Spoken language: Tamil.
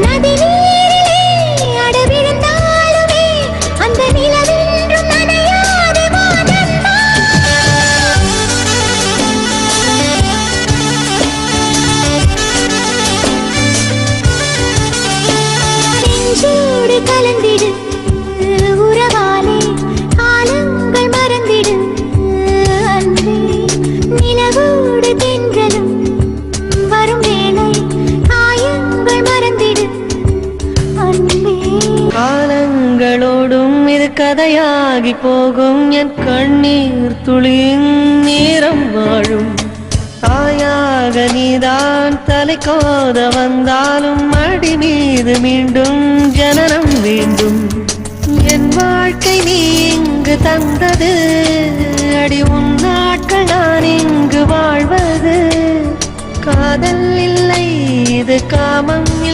நதி நீரிலே அடவிழுந்தாலுமே அந்த நிலவென்றும் நனையாதே மாதம்மா. நெஞ்சோடு கலந்திடு உறவாலே காலங்கள் மறந்திடு அன்பே. நிலவோடு தென்றலும் வரும் வேளை காயங்கள் மறந்திடு அன்பே. காலங்களோடும் இது கதையாகி போகும் என் கண்ணீர் துளியின் நேரம் வாழும். தாயாக நீதான் தலை கோத வந்தாலும் அடி மீது மீண்டும் ஜனனம் வேண்டும். என் வாழ்க்கை நீ இங்கு தந்தது அடி உன் நாட்கள் நான் இங்கு வாழ்வது. காதல் இல்லை இது காமம் இல்லை.